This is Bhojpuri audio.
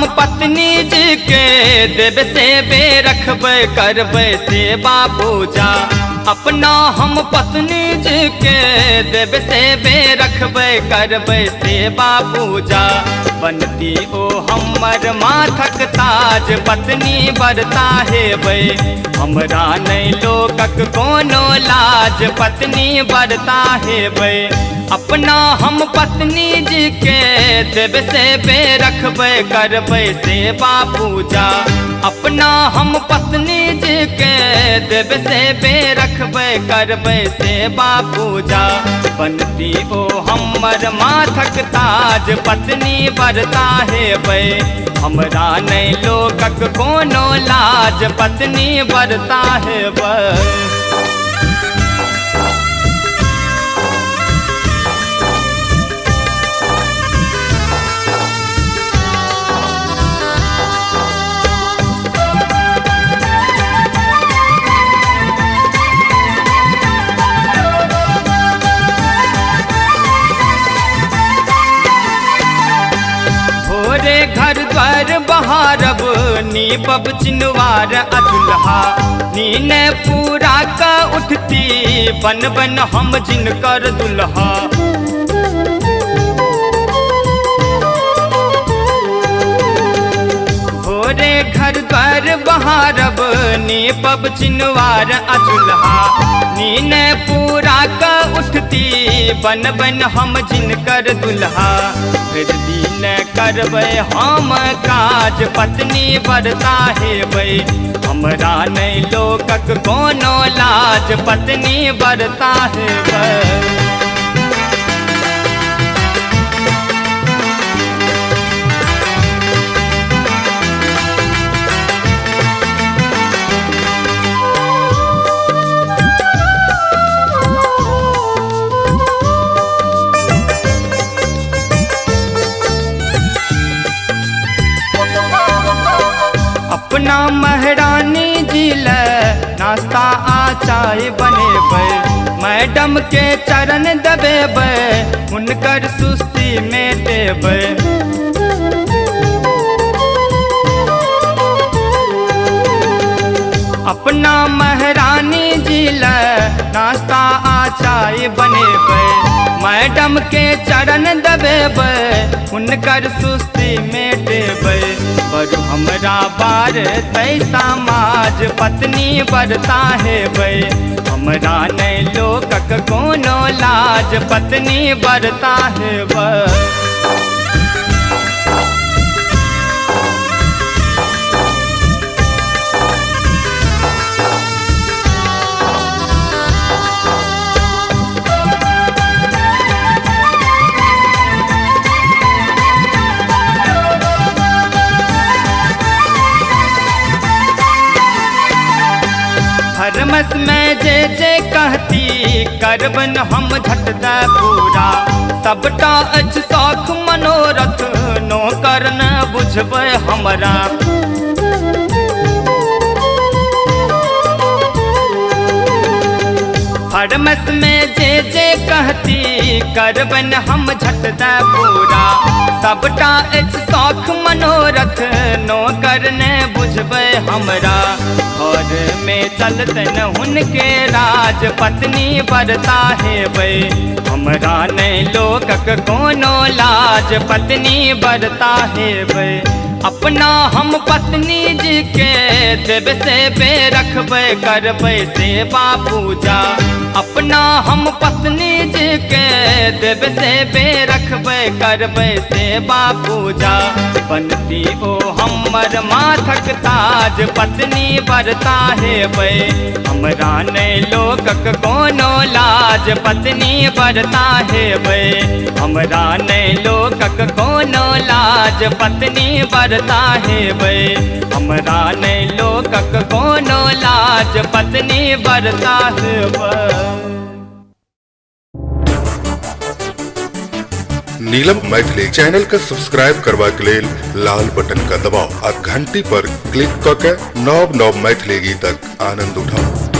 हम पत्नी जी के देव से बे रखबे करबे सेवा पूजा। अपना हम पत्नी जी के देव से बे रखबे करबे सेवा पूजा। बनती ओ हमर माथक ताज पत्नी बरता हेबै, हमरा नहीं लोकक कोनो लाज पत्नी बरता हेबै। अपना हम पत्नी जी के देव से बे रखबे करबे सेवा पूजा। अपना हम पत्नी जी के देव से बे रखबे करबे सेवा पूजा। बनती ओ हमर माथक ताज पत्नी बरता हेबै, हमरा नहीं लोकक कोनो लाज पत्नी बरता हेबै। घर द्वार बहारब नीपब चिनवार अचुल्हा। नीने पूरा का उठती बन बन हम जिनकर दुल्हा। भोरे घर द्वार बहारब नीपब चिनवार अचुल्हा। नीने पूरा का उठती बन बन हम जिनकर दुल्हा। फिर दिन करबै हम काज पत्नी बरता हेबै, हमरा नहीं लोकक कोनो लाज पत्नी बरता हेबै। अपना महारानी जी ले नाश्ता आ चाय बनेबै, मैडम के चरण दबेबै, हुनकर सुस्ती मेटेबै। अपना महारानी जी ले नाश्ता आ चाय बनेबै, मैडम के चरण दबेबै, हुनकर सुस्ती मेटेबै। पर हमरा बार तैसा माज पत्नी बरता हेबै, हमरा नहीं लोकक कोनो लाज पत्नी बरता हेबै। थरमस में जे कहती करबन हम झटदा पूरा। सबटा अछि शौख मनोरथ नो करन बुझबै हमरा। थरमस में जे कहती करबन हम झटदा पूरा। सबटा अछि शौख मनोरथ नो करने बुझबै हमरा। घर में चलतन हुनके राज पत्नी बरता हेबै, हमरा नहीं लोकक कोनो लाज पत्नी बरता हेबै। अपना हम पत्नी जी के देव से बे रखबे करबै सेवा पूजा। अपना हम पत्नी जी के देव से बे रखबे करबै सेवा पूजा। बनती ओ हमर माथक ताज पत्नी बरता हेबै, हमरा नहीं लोकक कोनो लाज पत्नी बरता हेबै, हमरा नहीं लोकक कोनो लाज पत्नी बरता हेबै, हमरा नहीं लोकक कोनो लाज पत्नी बरता हेबै। नीलम मैथिली चैनल का सब्सक्राइब करबा के लेल लाल बटन का दबाव आ घंटी पर क्लिक करके नव नव मैथिली गीतक आनंद उठाओ।